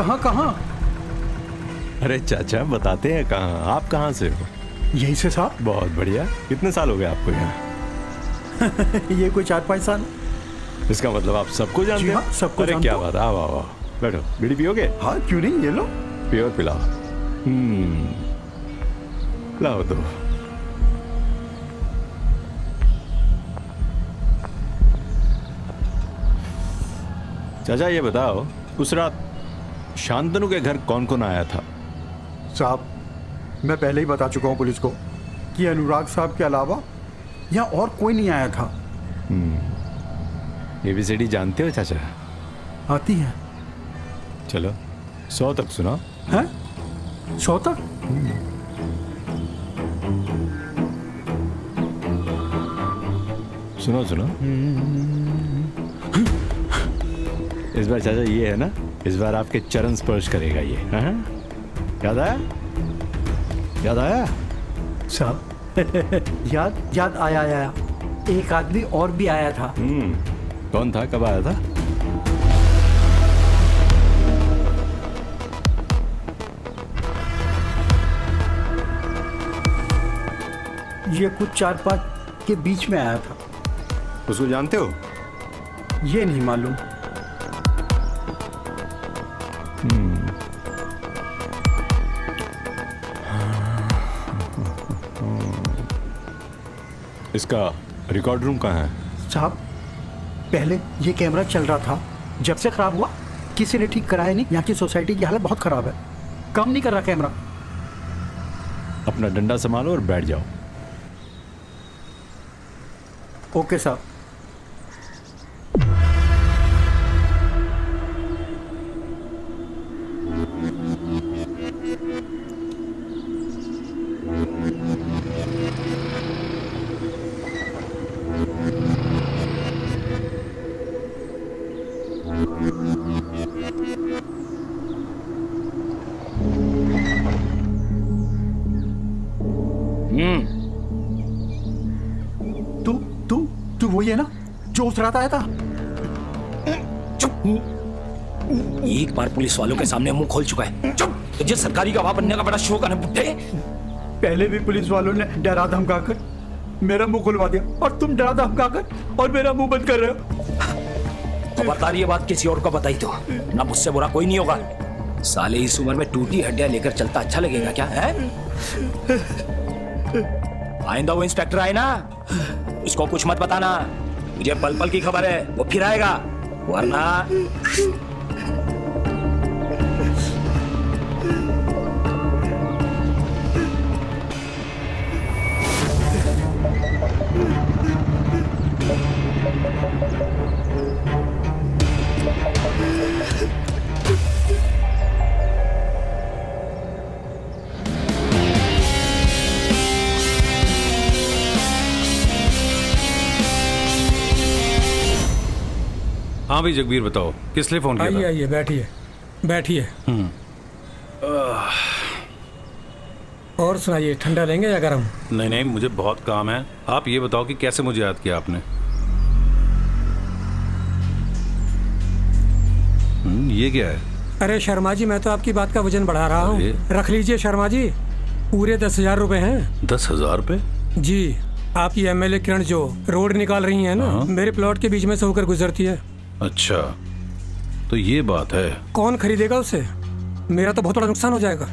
कहाँ कहाँ? अरे चाचा बताते हैं कहाँ। आप कहाँ से हो? यहीं से साहब। बहुत बढ़िया। कितने साल हो गए आपको यहाँ? ये कोई 4-5 साल। इसका मतलब आप सबको जानते हैं? हाँ, सबको अरे जानते क्या हो। बात है। आओ आओ आओ, बैठो। बीड़ी पियोगे? हाँ क्यों नहीं, ये लो। पियो पिलाओ। लाओ तो। चाचा ये बताओ, उस रात शांतनु के घर कौन कौन आया था? साहब मैं पहले ही बता चुका हूँ पुलिस को कि अनुराग साहब के अलावा यहाँ और कोई नहीं आया था। ABCD जानते हो चाचा? आती है। चलो 100 तक सुनाओ। हैं? 100 तक? सुनो सुनो। इस बार चाचा ये है ना, इस बार आपके चरण स्पर्श करेगा ये। हाँ? याद आया? याद आया? साहब याद आया। एक आदमी और भी आया था। कौन था? कब आया था? ये कुछ 4-5 के बीच में आया था। उसको जानते हो? ये नहीं मालूम। इसका रिकॉर्ड रूम कहाँ है? साहब पहले ये कैमरा चल रहा था, जब से खराब हुआ किसी ने ठीक कराया नहीं। यहाँ की सोसाइटी की हालत बहुत खराब है, काम नहीं कर रहा कैमरा। अपना डंडा संभालो और बैठ जाओ। ओके साहब। तू वही है ना जो उस रात आया था? चुप। एक बार पुलिस वालों के सामने मुंह खोल चुका है। चुप। तुझे सरकारी गवाह बनने का बड़ा शौक है ना बुड्ढे? पहले भी पुलिस वालों ने डरा धमकाकर मेरा मुंह खुलवा दिया, और तुम डरा धमकाकर और मेरा मुंह बंद कर रहे हो। खबरदार ये बात किसी और को बताई तो ना, मुझसे बुरा कोई नहीं होगा। साले इस उम्र में टूटी हड्डियां लेकर चलता अच्छा लगेगा क्या है? आइंदा वो इंस्पेक्टर आए ना, उसको कुछ मत बताना। मुझे पल पल की खबर है, वो फिर आएगा, वरना हाँ भाई जगबीर बताओ, किस लिए फोन किया था? आइए बैठिए बैठिए। और सुनाइए, ठंडा लेंगे या गरम? नहीं नहीं, मुझे बहुत काम है। आप ये बताओ कि कैसे मुझे याद किया आपने? ये क्या है? अरे शर्मा जी, मैं तो आपकी बात का वजन बढ़ा रहा हूँ। रख लीजिए शर्मा जी, पूरे 10,000 रुपए हैं। 10,000 रुपए? जी, आपकी MLA किरण जो रोड निकाल रही है ना, मेरे प्लॉट के बीच में से होकर गुजरती है। अच्छा, तो ये बात है। कौन खरीदेगा उसे? मेरा तो बहुत बड़ा नुकसान हो जाएगा।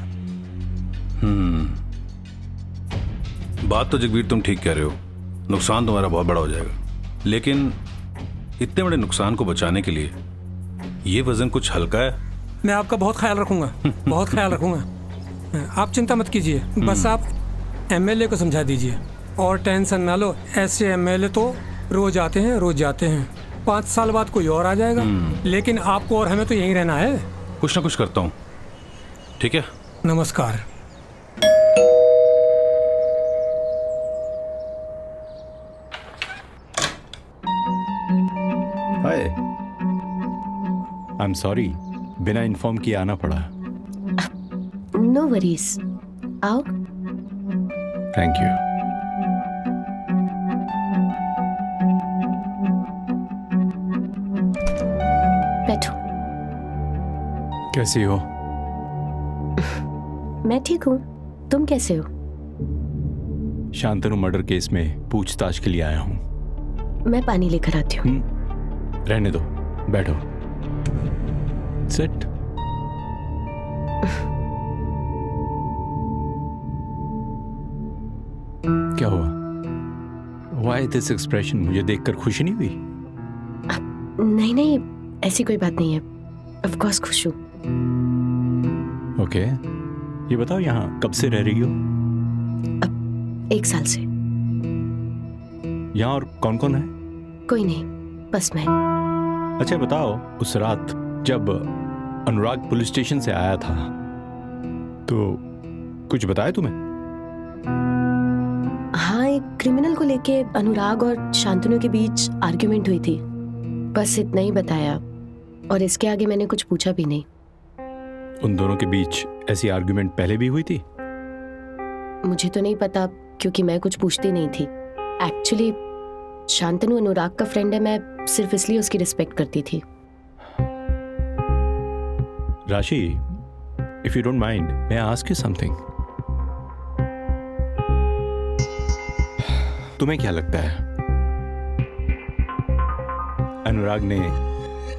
बात तो जगबीर तुम ठीक कह रहे हो, नुकसान तुम्हारा बहुत बड़ा हो जाएगा, लेकिन इतने बड़े नुकसान को बचाने के लिए ये वजन कुछ हल्का है। मैं आपका बहुत ख्याल रखूंगा, बहुत ख्याल रखूंगा। आप चिंता मत कीजिए, बस आप MLA को समझा दीजिए और टेंशन ना लो। ऐसे MLA तो रोज आते हैं, रोज जाते हैं। 5 साल बाद कोई और आ जाएगा, लेकिन आपको और हमें तो यहीं रहना है। कुछ ना कुछ करता हूँ, ठीक है? नमस्कार। हाय, आई एम सॉरी, बिना इन्फॉर्म किए आना पड़ा। नो वरीज, आओ। Thank you. बैठो। कैसी हो? मैं ठीक हूँ, तुम कैसे हो? शांतनु मर्डर केस में पूछताछ के लिए आया हूँ। मैं पानी लेकर आती हूँ। रहने दो, बैठो। सिट। क्या हुआ? Why this expression? मुझे देखकर खुशी नहीं हुई? नहीं नहीं, ऐसी कोई बात नहीं है। ऑफ कोर्स खुश हूँ। ओके, ये बताओ यहाँ कब से रह रही हो? अब 1 साल से। यहाँ और कौन कौन है? कोई नहीं, बस मैं। अच्छा बताओ, उस रात जब अनुराग पुलिस स्टेशन से आया था तो कुछ बताया तुम्हें? हाँ, एक क्रिमिनल को लेके अनुराग और शांतनु के बीच आर्ग्यूमेंट हुई थी, बस इतना ही बताया और इसके आगे मैंने कुछ पूछा भी नहीं। उन दोनों के बीच ऐसी आर्ग्यूमेंट पहले भी हुई थी? मुझे तो नहीं पता क्योंकि मैं कुछ पूछती नहीं थी। एक्चुअली शांतनु अनुराग का फ्रेंड है, मैं सिर्फ इसलिए उसकी रिस्पेक्ट करती थी। राशि, if you don't mind, may I ask you something? तुम्हें क्या लगता है, अनुराग ने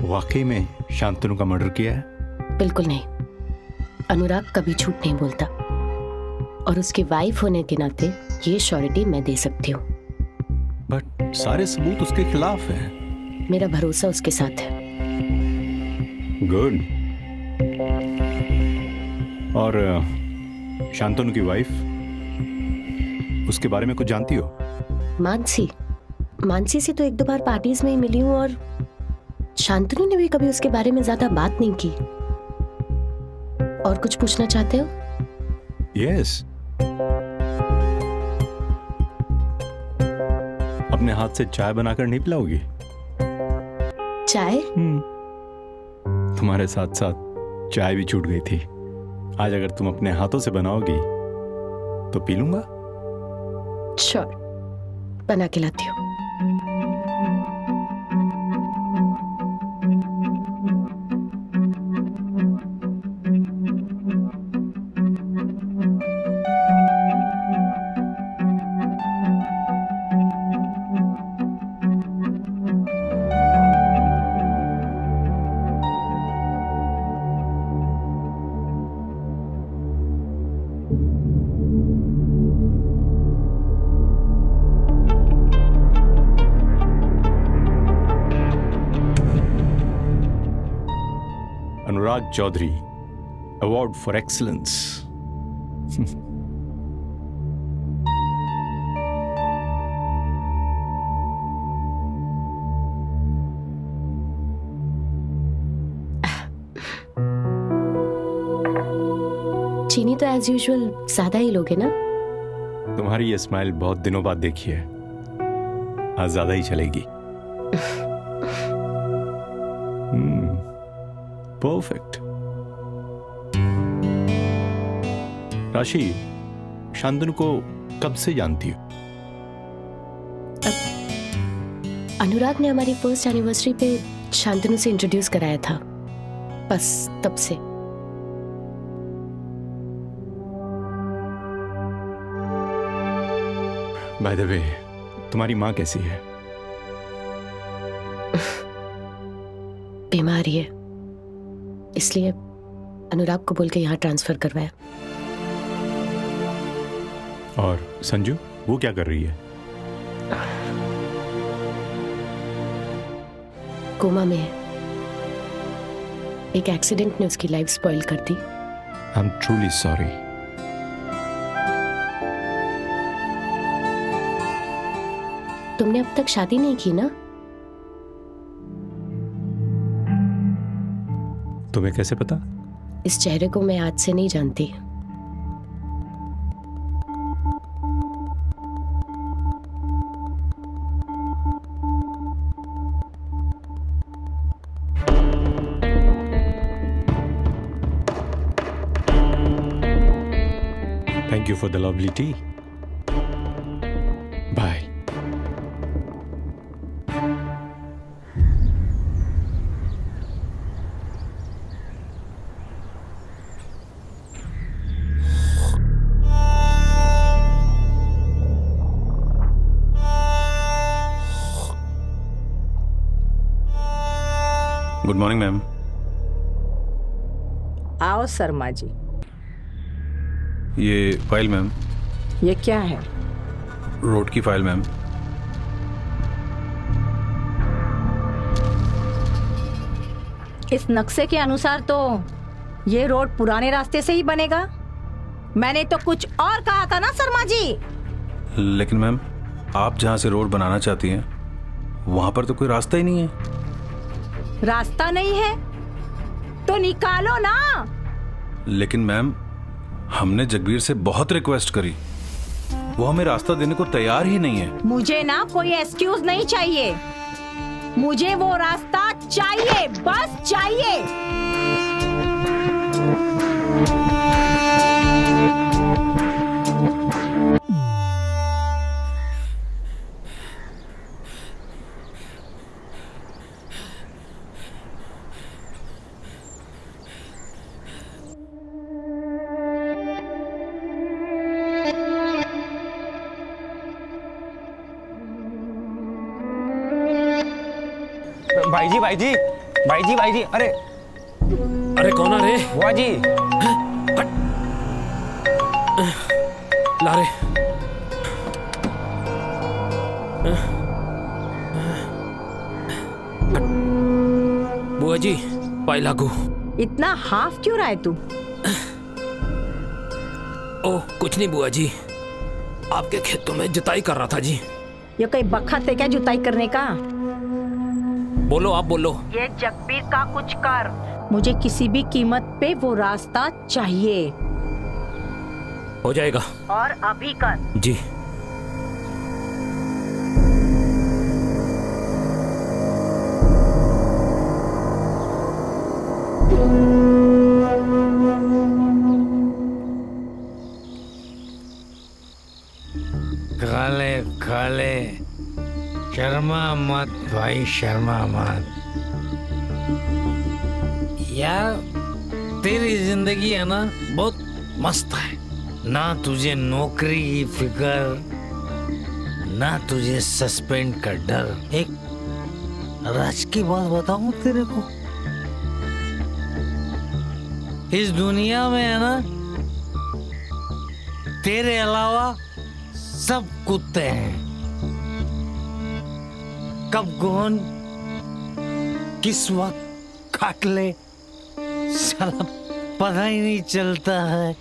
वाकई में शांतनु का मर्डर किया है? बिल्कुल नहीं, अनुराग कभी झूठ नहीं बोलता और उसकी वाइफ होने के नाते ये श्योरिटी मैं दे सकती हूँ। बट सारे सबूत उसके खिलाफ हैं। मेरा भरोसा उसके साथ है। गुड। और शांतनु की वाइफ, उसके बारे में कुछ जानती हो? मानसी से तो 1-2 बार पार्टीज में ही मिली हूँ और शांतनु ने भी कभी उसके बारे में ज्यादा बात नहीं की। और कुछ पूछना चाहते हो? यस। अपने हाथ से चाय बनाकर नहीं पिलाओगी? चाय? तुम्हारे साथ साथ चाय भी छूट गई थी। आज अगर तुम अपने हाथों से बनाओगी तो पी लूंगा। श्योर, बना के लाती हूँ। Anurag Chaudhary, award for excellence. चीनी तो एज यूजुअल ज्यादा ही लोगे ना? तुम्हारी ये स्माइल बहुत दिनों बाद देखी है, आज ज्यादा ही चलेगी। परफेक्ट। राशि, शांतनु को कब से जानती हो? अनुराग ने हमारी फर्स्ट एनिवर्सरी पे शांतनु से इंट्रोड्यूस कराया था, बस तब से। बाय द वे, तुम्हारी माँ कैसी है? बीमार है, इसलिए अनुराग को बोल के यहाँ ट्रांसफर करवाया। और संजू, वो क्या कर रही है? कोमा में है। एक एक्सीडेंट ने उसकी लाइफ स्पॉइल कर दी। I am truly sorry. तुमने अब तक शादी नहीं की ना? तुम्हें कैसे पता? इस चेहरे को मैं आज से नहीं जानती। Thank you for the lovely tea. Bye. Good morning ma'am. आओ शर्मा जी। ये फाइल मैम। ये क्या है? रोड की फाइल मैम। इस नक्शे के अनुसार तो ये रोड पुराने रास्ते से ही बनेगा। मैंने तो कुछ और कहा था ना शर्मा जी। लेकिन मैम, आप जहां से रोड बनाना चाहती हैं वहां पर तो कोई रास्ता ही नहीं है। रास्ता नहीं है तो निकालो ना। लेकिन मैम, हमने जगवीर से बहुत रिक्वेस्ट करी, वो हमें रास्ता देने को तैयार ही नहीं है। मुझे ना कोई एक्सक्यूज नहीं चाहिए, मुझे वो रास्ता चाहिए, बस चाहिए। भाई जी, अरे कौन आ रे? बुआ जी। ला रे। बुआ जी, पाई लागू। इतना हाफ क्यों रहा है तू? ओह, कुछ नहीं बुआ जी, आपके खेतों में जुताई कर रहा था जी। ये कोई बखत है क्या जुताई करने का? बोलो, आप बोलो। ये जगबीर का कुछ कर। मुझे किसी भी कीमत पे वो रास्ता चाहिए। हो जाएगा। और अभी कर। जी। काले शर्मा मत भाई, शर्मा मत यार। तेरी जिंदगी है ना बहुत मस्त है ना। तुझे नौकरी की फिक्र, ना तुझे सस्पेंड का डर। एक राज की बात बताऊं तेरे को, इस दुनिया में है ना तेरे अलावा सब कुत्ते हैं। कब कौन किस वक्त काट ले साला पता ही नहीं चलता है।